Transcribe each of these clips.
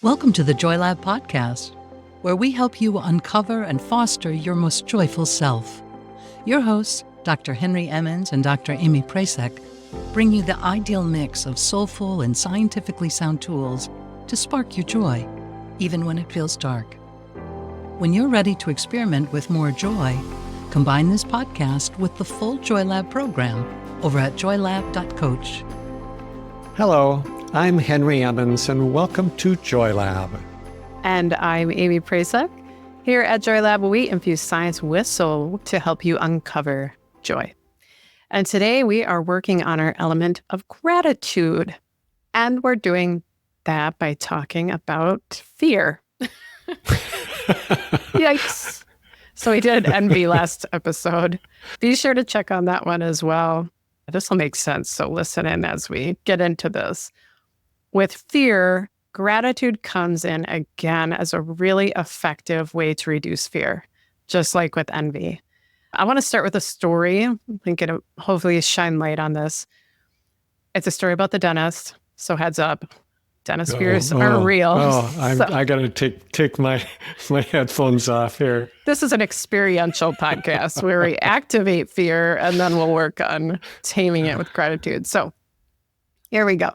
Welcome to the Joy Lab podcast, where we help you uncover and foster your most joyful self. Your hosts, Dr. Henry Emmons and Dr. Amy Prasek, bring you the ideal mix of soulful and scientifically sound tools to spark your joy, even when it feels dark. When you're ready to experiment with more joy, combine this podcast with the full Joy Lab program over at joylab.coach. Hello, I'm Henry Emmons, and welcome to Joy Lab. And I'm Amy Prasek. Here at Joy Lab, we infuse science with soul to help you uncover joy. And today we are working on our element of gratitude. And we're doing that by talking about fear. Yikes. So we did envy last episode. Be sure to check on that one as well. This will make sense, so listen in as we get into this. With fear, gratitude comes in again as a really effective way to reduce fear, just like with envy. I want to start with a story. I think it'll hopefully shine light on this. It's a story about the dentist, so heads up. Dentist fears are real. I got to take my headphones off here. This is an experiential podcast where we activate fear and then we'll work on taming it with gratitude. So here we go.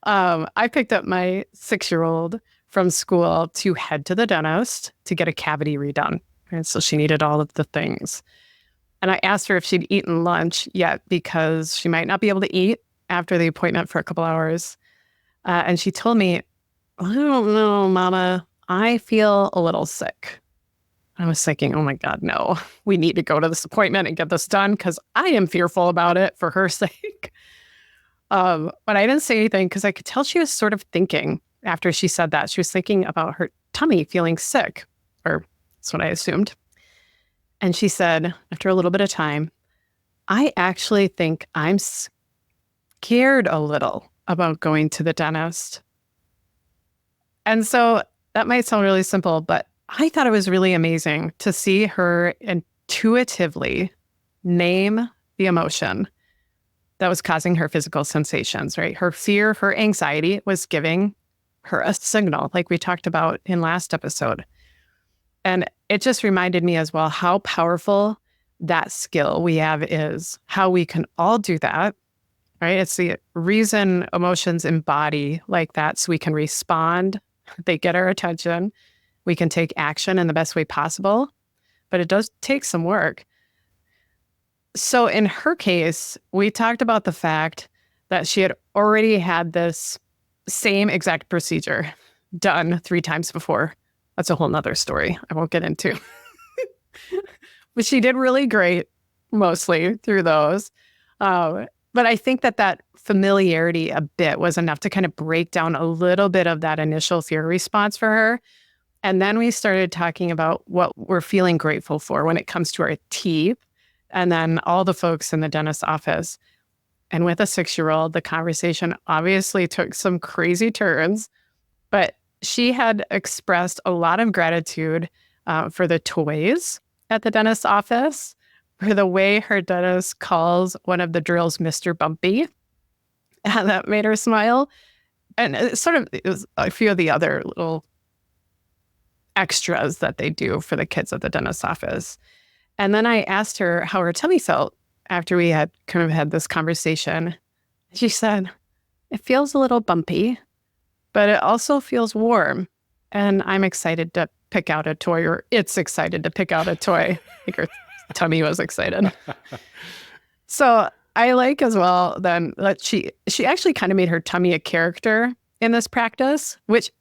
I picked up my 6-year-old from school to head to the dentist to get a cavity redone. And so she needed all of the things. And I asked her if she'd eaten lunch yet because she might not be able to eat after the appointment for a couple hours. And she told me, I don't know, Mama, I feel a little sick. I was thinking, oh my God, no, we need to go to this appointment and get this done because I am fearful about it for her sake. But I didn't say anything because I could tell she was sort of thinking after she said that. She was thinking about her tummy feeling sick, or that's what I assumed. And she said, after a little bit of time, I actually think I'm scared a little about going to the dentist. And so that might sound really simple, but I thought it was really amazing to see her intuitively name the emotion that was causing her physical sensations, right? Her fear, her anxiety was giving her a signal, like we talked about in last episode. And it just reminded me as well how powerful that skill we have is, how we can all do that. Right? It's the reason emotions embody like that so we can respond. They get our attention. We can take action in the best way possible, but it does take some work. So in her case, we talked about the fact that she had already had this same exact procedure done 3 times before. That's a whole nother story I won't get into. But she did really great, mostly through those. But I think that familiarity a bit was enough to kind of break down a little bit of that initial fear response for her. And then we started talking about what we're feeling grateful for when it comes to our teeth, and then all the folks in the dentist's office. And with a 6-year-old, the conversation obviously took some crazy turns, but she had expressed a lot of gratitude for the toys at the dentist's office, for the way her dentist calls one of the drills Mr. Bumpy. And that made her smile. And it was a few of the other little extras that they do for the kids at the dentist's office. And then I asked her how her tummy felt after we had kind of had this conversation. She said, it feels a little bumpy, but it also feels warm. And I'm excited to pick out a toy, or it's excited to pick out a toy. I think her tummy was excited. So I like as well then that she actually kind of made her tummy a character in this practice, which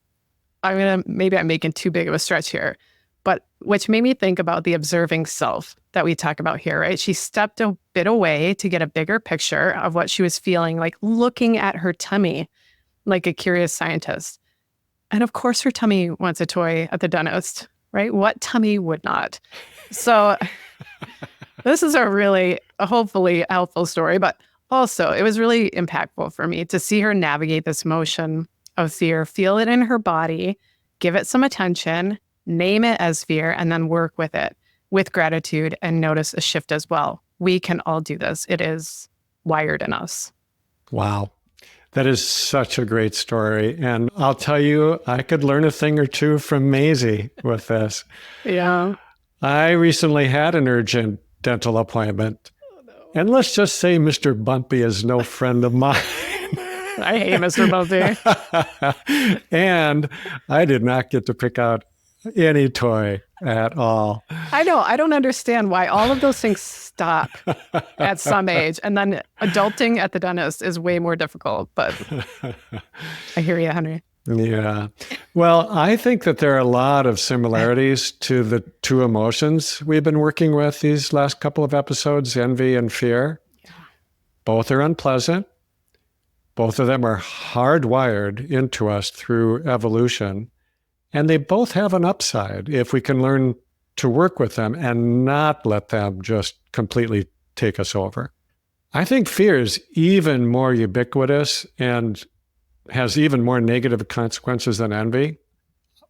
maybe I'm making too big of a stretch here, but which made me think about the observing self that we talk about here, right? She stepped a bit away to get a bigger picture of what she was feeling, like looking at her tummy like a curious scientist. And of course, her tummy wants a toy at the dentist, right? What tummy would not? So this is a hopefully helpful story, but also it was really impactful for me to see her navigate this motion of fear, feel it in her body, give it some attention, name it as fear, and then work with it with gratitude and notice a shift as well. We can all do this. It is wired in us. Wow. That is such a great story. And I'll tell you, I could learn a thing or two from Maisie with this. Yeah. I recently had an urgent dental appointment. Oh, no. And let's just say Mr. Bumpy is no friend of mine. I hate Mr. Bumpy. And I did not get to pick out any toy at all. I know. I don't understand why all of those things stop at some age. And then adulting at the dentist is way more difficult. But I hear you, Henry. Yeah. Well, I think that there are a lot of similarities to the two emotions we've been working with these last couple of episodes, envy and fear. Yeah. Both are unpleasant. Both of them are hardwired into us through evolution. And they both have an upside if we can learn to work with them and not let them just completely take us over. I think fear is even more ubiquitous and has even more negative consequences than envy.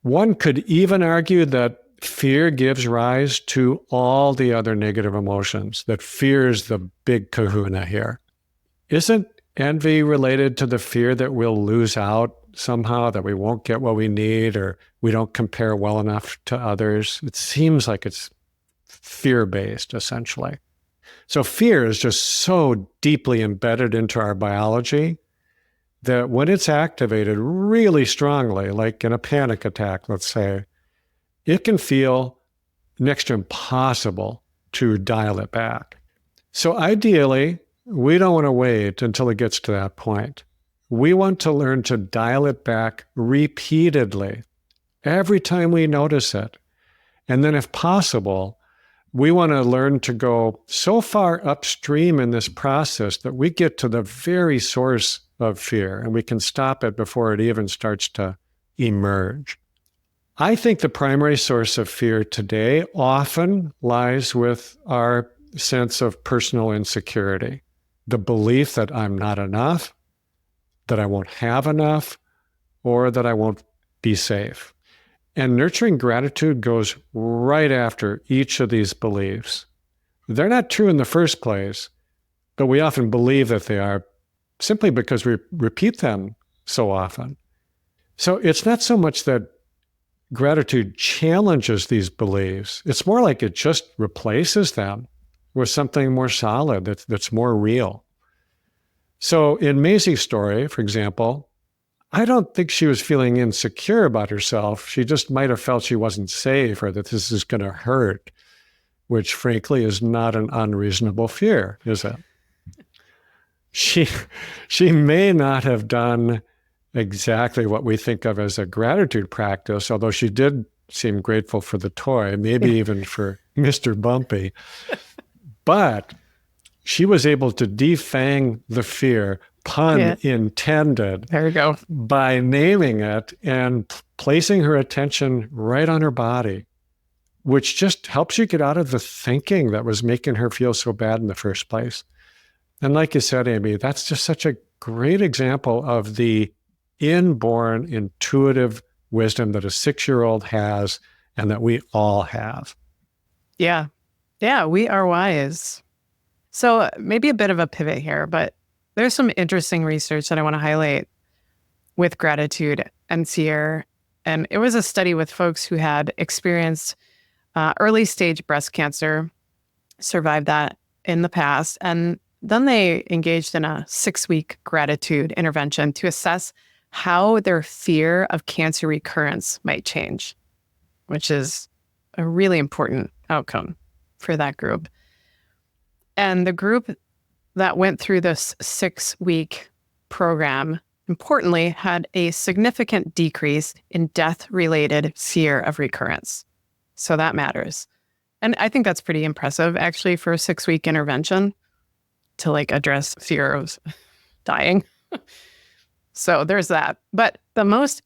One could even argue that fear gives rise to all the other negative emotions, that fear is the big kahuna here. Isn't envy related to the fear that we'll lose out somehow, that we won't get what we need, or we don't compare well enough to others? It seems like it's fear-based, essentially. So fear is just so deeply embedded into our biology that when it's activated really strongly, like in a panic attack, let's say, it can feel next to impossible to dial it back. So ideally, we don't want to wait until it gets to that point. We want to learn to dial it back repeatedly, every time we notice it. And then if possible, we want to learn to go so far upstream in this process that we get to the very source of fear and we can stop it before it even starts to emerge. I think the primary source of fear today often lies with our sense of personal insecurity, the belief that I'm not enough, that I won't have enough, or that I won't be safe. And nurturing gratitude goes right after each of these beliefs. They're not true in the first place, but we often believe that they are simply because we repeat them so often. So it's not so much that gratitude challenges these beliefs. It's more like it just replaces them with something more solid that's more real. So in Maisie's story, for example, I don't think she was feeling insecure about herself. She just might have felt she wasn't safe or that this is going to hurt, which frankly is not an unreasonable fear, is it? She may not have done exactly what we think of as a gratitude practice, although she did seem grateful for the toy, maybe even for Mr. Bumpy. But she was able to defang the fear, pun intended. There you go. By naming it and placing her attention right on her body, which just helps you get out of the thinking that was making her feel so bad in the first place. And like you said, Amy, that's just such a great example of the inborn intuitive wisdom that a 6-year-old has and that we all have. Yeah. Yeah, we are wise. So maybe a bit of a pivot here, but there's some interesting research that I want to highlight with gratitude and fear. And it was a study with folks who had experienced early stage breast cancer, survived that in the past. And then they engaged in a 6-week gratitude intervention to assess how their fear of cancer recurrence might change, which is a really important outcome for that group. And the group that went through this 6-week program, importantly, had a significant decrease in death-related fear of recurrence. So that matters. And I think that's pretty impressive, actually, for a 6-week intervention to address fear of dying. So there's that. But the most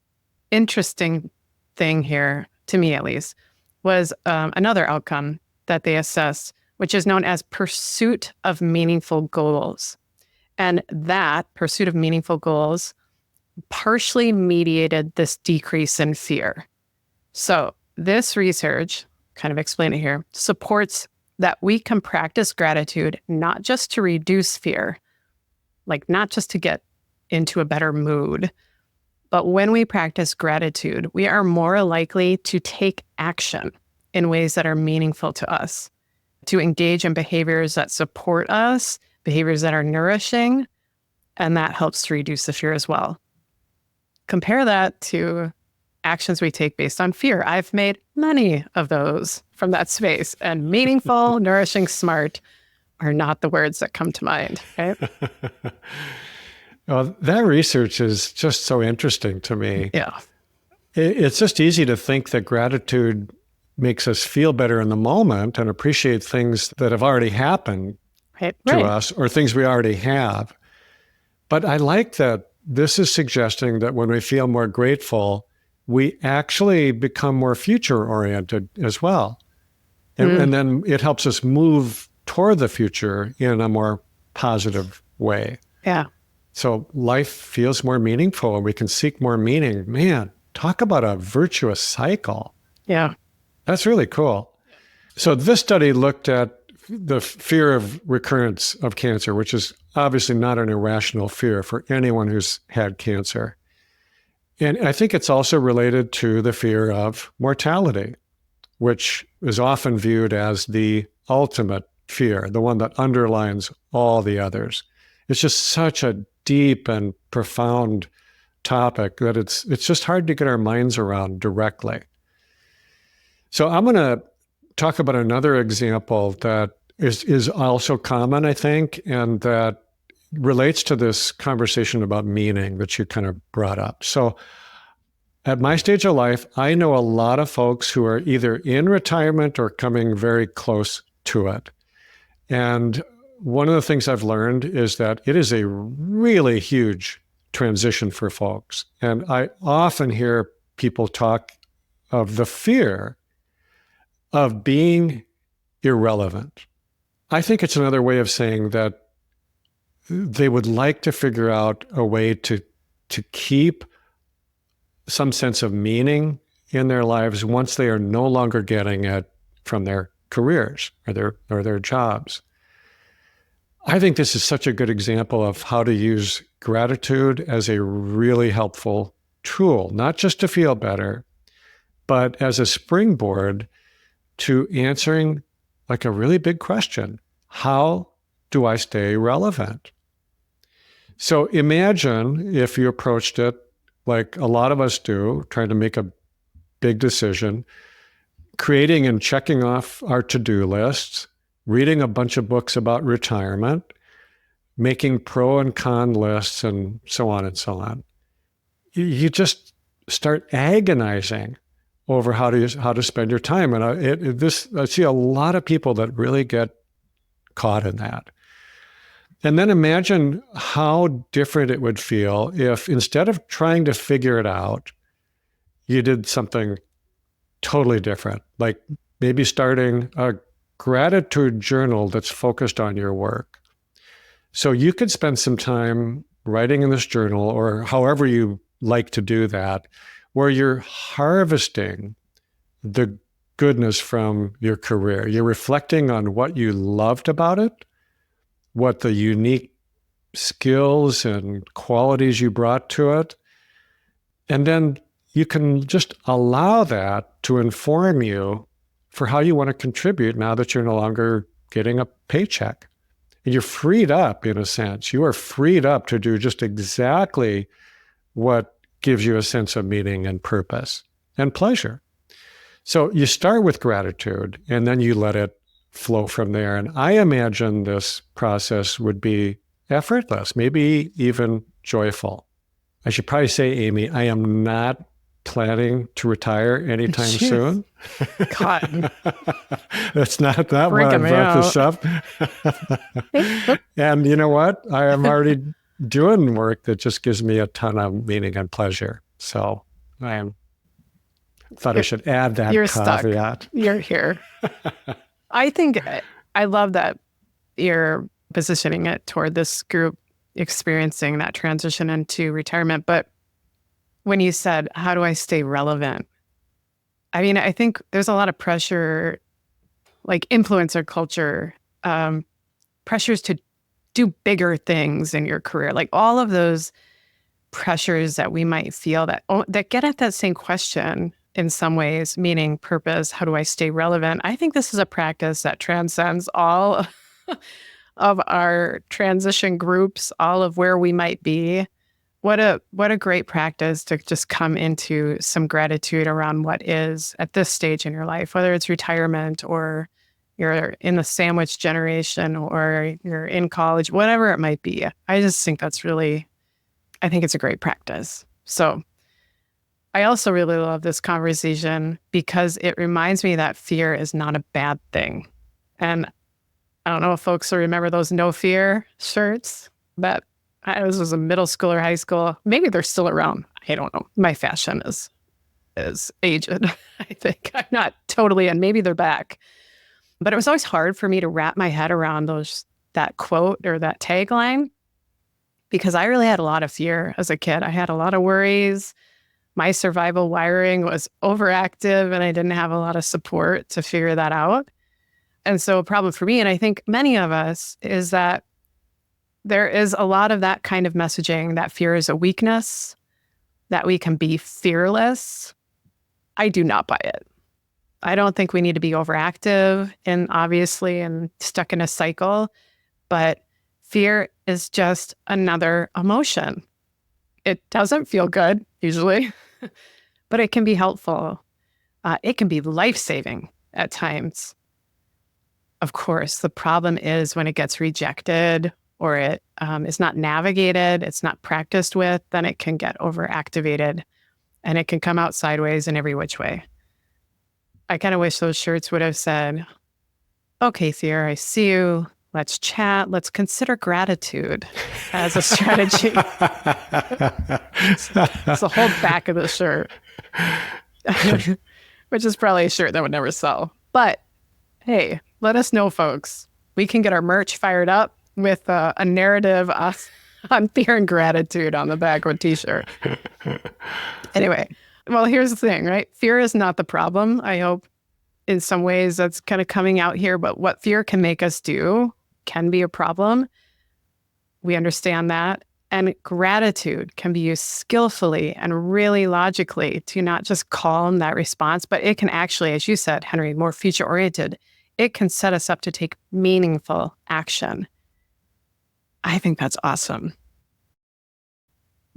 interesting thing here, to me at least, was another outcome that they assessed, which is known as pursuit of meaningful goals. And that pursuit of meaningful goals partially mediated this decrease in fear. So this research, kind of explain it here, supports that we can practice gratitude not just to reduce fear, not just to get into a better mood. But when we practice gratitude, we are more likely to take action in ways that are meaningful to us, to engage in behaviors that support us, behaviors that are nourishing, and that helps to reduce the fear as well. Compare that to actions we take based on fear. I've made many of those from that space, and meaningful, nourishing, smart are not the words that come to mind, right? Well, that research is just so interesting to me. Yeah. It's just easy to think that gratitude makes us feel better in the moment and appreciate things that have already happened to us or things we already have. But I like that this is suggesting that when we feel more grateful, we actually become more future-oriented as well. And then it helps us move toward the future in a more positive way. Yeah. So life feels more meaningful and we can seek more meaning. Man, talk about a virtuous cycle. Yeah. That's really cool. So this study looked at the fear of recurrence of cancer, which is obviously not an irrational fear for anyone who's had cancer. And I think it's also related to the fear of mortality, which is often viewed as the ultimate fear, the one that underlines all the others. It's just such a deep and profound topic that it's just hard to get our minds around directly. So I'm going to talk about another example that is also common, I think, and that relates to this conversation about meaning that you kind of brought up. So at my stage of life, I know a lot of folks who are either in retirement or coming very close to it. And one of the things I've learned is that it is a really huge transition for folks. And I often hear people talk of the fear of being irrelevant. I think it's another way of saying that they would like to figure out a way to keep some sense of meaning in their lives once they are no longer getting it from their careers or their jobs. I think this is such a good example of how to use gratitude as a really helpful tool, not just to feel better, but as a springboard to answering like a really big question. How do I stay relevant? So imagine if you approached it like a lot of us do, trying to make a big decision, creating and checking off our to-do lists, reading a bunch of books about retirement, making pro and con lists, and so on and so on. You just start agonizing over how to spend your time. And I see a lot of people that really get caught in that. And then imagine how different it would feel if instead of trying to figure it out, you did something totally different, like maybe starting a gratitude journal that's focused on your work. So you could spend some time writing in this journal, or however you like to do that, where you're harvesting the goodness from your career. You're reflecting on what you loved about it, what the unique skills and qualities you brought to it. And then you can just allow that to inform you for how you want to contribute now that you're no longer getting a paycheck. And you're freed up, in a sense. You are freed up to do just exactly what gives you a sense of meaning and purpose and pleasure. So you start with gratitude, and then you let it flow from there. And I imagine this process would be effortless, maybe even joyful. I should probably say, Amy, I am not planning to retire anytime soon. God. That's not why I brought this up. And you know what? I am already doing work that just gives me a ton of meaning and pleasure. So I thought I should add that You're caveat. Stuck. You're here. I think I love that you're positioning it toward this group experiencing that transition into retirement. But when you said, how do I stay relevant? I mean, I think there's a lot of pressure, like influencer culture, pressures to do bigger things in your career. Like all of those pressures that we might feel that get at that same question in some ways, meaning purpose, how do I stay relevant? I think this is a practice that transcends all of our transition groups, all of where we might be. What a great practice to just come into some gratitude around what is at this stage in your life, whether it's retirement or you're in the sandwich generation or you're in college, whatever it might be. I just think I think it's a great practice. So I also really love this conversation because it reminds me that fear is not a bad thing. And I don't know if folks will remember those no fear shirts that this was a middle school or high school. Maybe they're still around. I don't know. My fashion is aged, I think. I'm not totally, and maybe they're back. But it was always hard for me to wrap my head around that quote or that tagline because I really had a lot of fear as a kid. I had a lot of worries. My survival wiring was overactive and I didn't have a lot of support to figure that out. And so a problem for me, and I think many of us, is that there is a lot of that kind of messaging that fear is a weakness, that we can be fearless. I do not buy it. I don't think we need to be overactive and stuck in a cycle, but fear is just another emotion. It doesn't feel good usually, but it can be helpful. It can be life-saving at times. Of course, the problem is when it gets rejected or it is not navigated, it's not practiced with, then it can get overactivated and it can come out sideways in every which way. I kind of wish those shirts would have said, okay, fear, I see you. Let's chat. Let's consider gratitude as a strategy. It's the whole back of the shirt, which is probably a shirt that would never sell. But hey, let us know, folks. We can get our merch fired up with a narrative on fear and gratitude on the back of a t-shirt. Anyway, well, here's the thing, right? Fear is not the problem. I hope in some ways that's kind of coming out here, but what fear can make us do can be a problem. We understand that. And gratitude can be used skillfully and really logically to not just calm that response, but it can actually, as you said, Henry, more future-oriented. It can set us up to take meaningful action. I think that's awesome.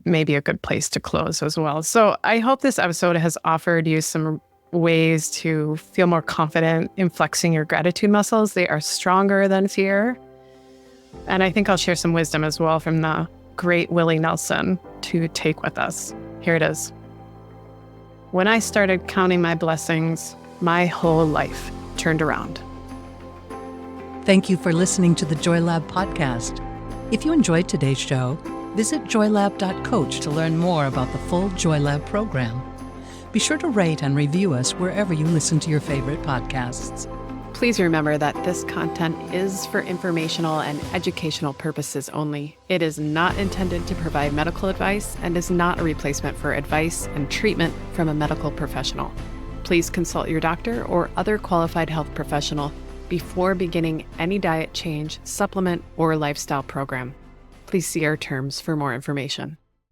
Maybe a good place to close as well. So I hope this episode has offered you some ways to feel more confident in flexing your gratitude muscles. They are stronger than fear. And I think I'll share some wisdom as well from the great Willie Nelson to take with us. Here it is. When I started counting my blessings, my whole life turned around. Thank you for listening to the Joy Lab podcast. If you enjoyed today's show, visit joylab.coach to learn more about the full Joy Lab program. Be sure to rate and review us wherever you listen to your favorite podcasts. Please remember that this content is for informational and educational purposes only. It is not intended to provide medical advice and is not a replacement for advice and treatment from a medical professional. Please consult your doctor or other qualified health professional before beginning any diet change, supplement, or lifestyle program. Please see our terms for more information.